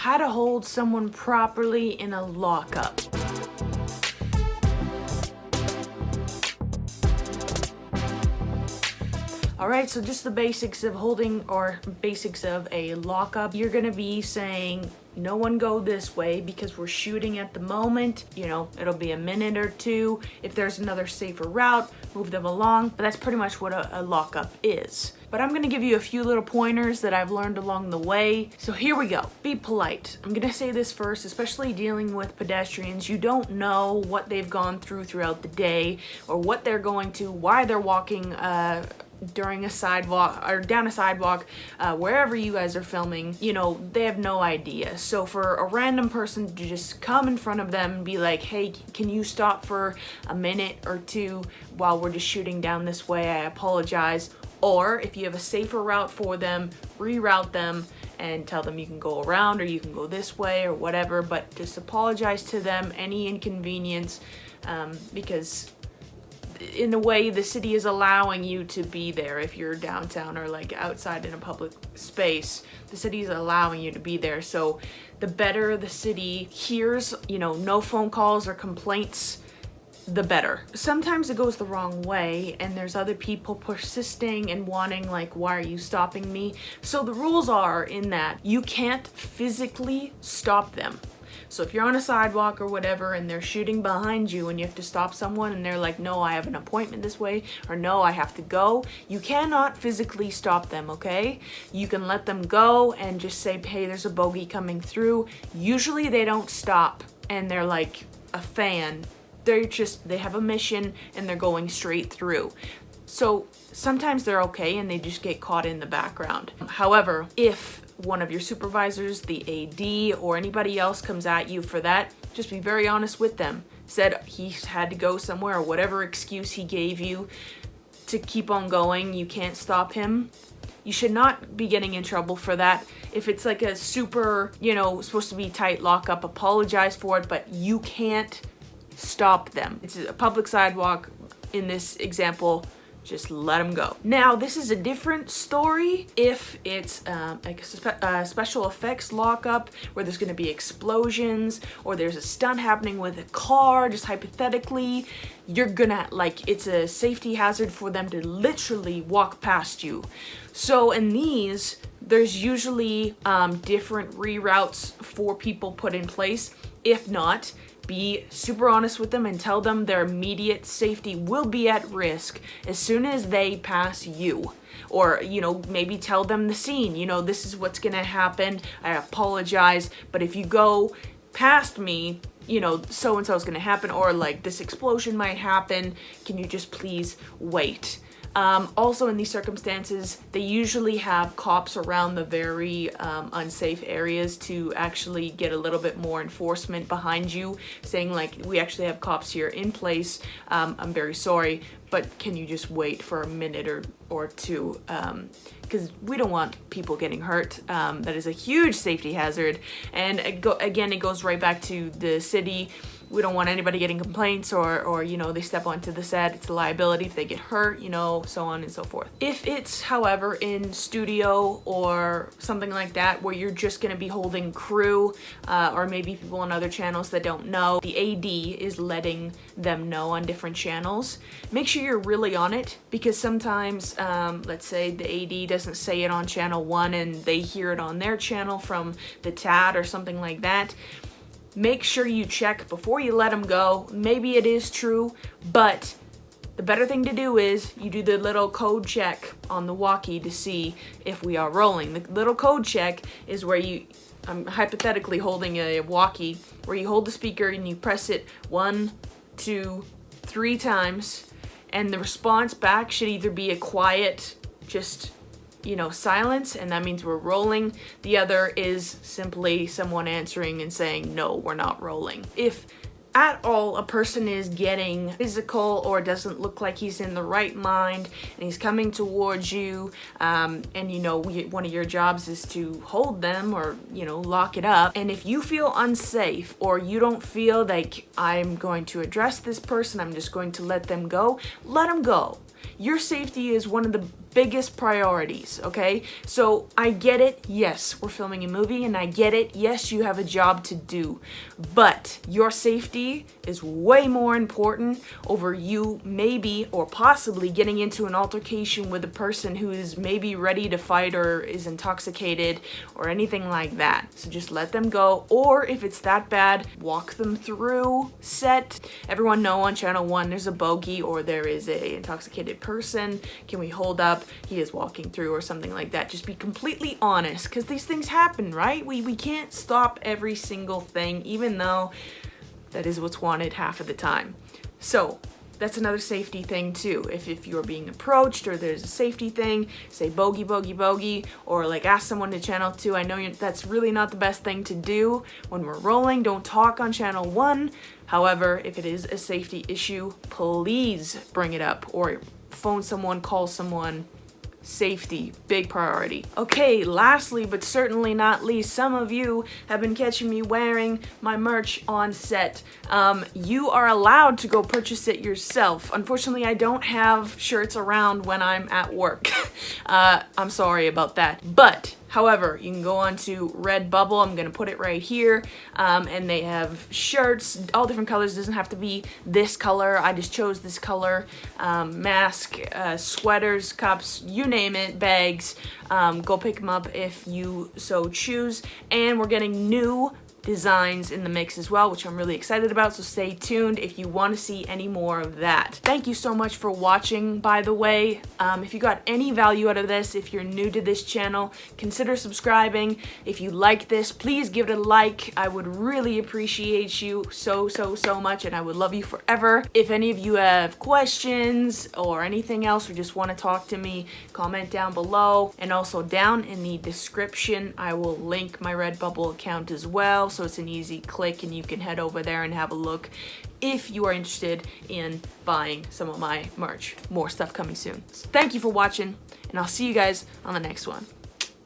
how to hold someone properly in a lockup. Alright, so just the basics of holding, or basics of a lockup. You're gonna be saying, no one go this way because we're shooting at the moment. You know, it'll be a minute or two. If there's another safer route, move them along. But that's pretty much what a lockup is. But I'm gonna give you a few little pointers that I've learned along the way. So here we go. Be polite. I'm gonna say this first, especially dealing with pedestrians. You don't know what they've gone through throughout the day, or what they're going to, why they're walking during a sidewalk or down a sidewalk, wherever you guys are filming. You know, they have no idea. So for a random person to just come in front of them and be like, hey, can you stop for a minute or two while we're just shooting down this way? I apologize. Or if you have a safer route for them, reroute them and tell them you can go around or you can go this way or whatever, but just apologize to them any inconvenience, because in a way the city is allowing you to be there. If you're downtown or like outside in a public space, the city is allowing you to be there. So the better the city hears, you know, no phone calls or complaints, the better. Sometimes it goes the wrong way and there's other people persisting and wanting, like, why are you stopping me? So the rules are in that you can't physically stop them. So if you're on a sidewalk or whatever and they're shooting behind you and you have to stop someone and they're like, no, I have an appointment this way, or no, I have to go, you cannot physically stop them, okay? You can let them go and just say, hey, there's a bogey coming through. Usually they don't stop and they're like a fan. They have a mission and they're going straight through. So sometimes they're okay and they just get caught in the background. However, if one of your supervisors, the AD, or anybody else comes at you for that, just be very honest with them. Said he had to go somewhere, or whatever excuse he gave you to keep on going, you can't stop him. You should not be getting in trouble for that. If it's like a super, you know, supposed to be tight lockup, apologize for it, but you can't stop them. It's a public sidewalk in this example. Just let them go. Now, this is a different story if it's like a special effects lockup where there's gonna be explosions or there's a stunt happening with a car, just hypothetically. You're gonna, like, it's a safety hazard for them to literally walk past you. So in these, there's usually different reroutes for people put in place. If not, be super honest with them and tell them their immediate safety will be at risk as soon as they pass you. Or, you know, maybe tell them the scene, you know, this is what's gonna happen, I apologize, but if you go past me, you know, so-and-so is gonna happen, or like this explosion might happen, can you just please wait? Also in these circumstances, they usually have cops around the very unsafe areas to actually get a little bit more enforcement behind you, saying like, we actually have cops here in place, I'm very sorry, but can you just wait for a minute or two, because we don't want people getting hurt. That is a huge safety hazard, and again, it goes right back to the city. We don't want anybody getting complaints or you know, they step onto the set, it's a liability if they get hurt, you know, so on and so forth. If it's, however, in studio or something like that where you're just gonna be holding crew, or maybe people on other channels that don't know, the AD is letting them know on different channels. Make sure you're really on it, because sometimes, let's say the AD doesn't say it on channel 1 and they hear it on their channel from the TAD or something like that. Make sure you check before you let them go. Maybe it is true, but the better thing to do is you do the little code check on the walkie to see if we are rolling. The little code check is where I'm hypothetically holding a walkie, where you hold the speaker and you press it 1, 2, 3 times, and the response back should either be a quiet, just, you know, silence, and that means we're rolling. The other is simply someone answering and saying, no, we're not rolling. If at all a person is getting physical or doesn't look like he's in the right mind and he's coming towards you, and you know, one of your jobs is to hold them or, you know, lock it up, and if you feel unsafe or you don't feel like, I'm going to address this person, I'm just going to let them go, let them go. Your safety is one of the biggest priorities, okay? So I get it, yes, we're filming a movie, and I get it, yes, you have a job to do, but your safety is way more important over you maybe or possibly getting into an altercation with a person who is maybe ready to fight or is intoxicated or anything like that. So just let them go, or if it's that bad, walk them through set. Everyone know on channel 1 there's a bogey or there is a intoxicated person. Can we hold up? He is walking through or something like that. Just be completely honest, because these things happen, right? We can't stop every single thing, even though that is what's wanted half of the time. So that's another safety thing too. If you're being approached or there's a safety thing, say bogey, bogey, bogey, or like ask someone to channel 2. I know that's really not the best thing to do when we're rolling. Don't talk on channel 1. However, if it is a safety issue, please bring it up or phone someone, call someone. Safety, big priority. Okay, lastly but certainly not least, some of you have been catching me wearing my merch on set. You are allowed to go purchase it yourself. Unfortunately, I don't have shirts around when I'm at work. I'm sorry about that. But however, you can go on to Redbubble. I'm gonna put it right here. And they have shirts, all different colors. It doesn't have to be this color. I just chose this color. Mask, sweaters, cups, you name it, bags. Go pick them up if you so choose. And we're getting new designs in the mix as well, which I'm really excited about, so stay tuned if you want to see any more of that. Thank you so much for watching, by the way. If you got any value out of this, if you're new to this channel, consider subscribing. If you like this, please give it a like. I would really appreciate you so much, and I would love you forever. If any of you have questions or anything else, or just want to talk to me, comment down below. And also down in the description, I will link my Redbubble account as well, so it's an easy click and you can head over there and have a look if you are interested in buying some of my merch. More stuff coming soon. So thank you for watching, and I'll see you guys on the next one.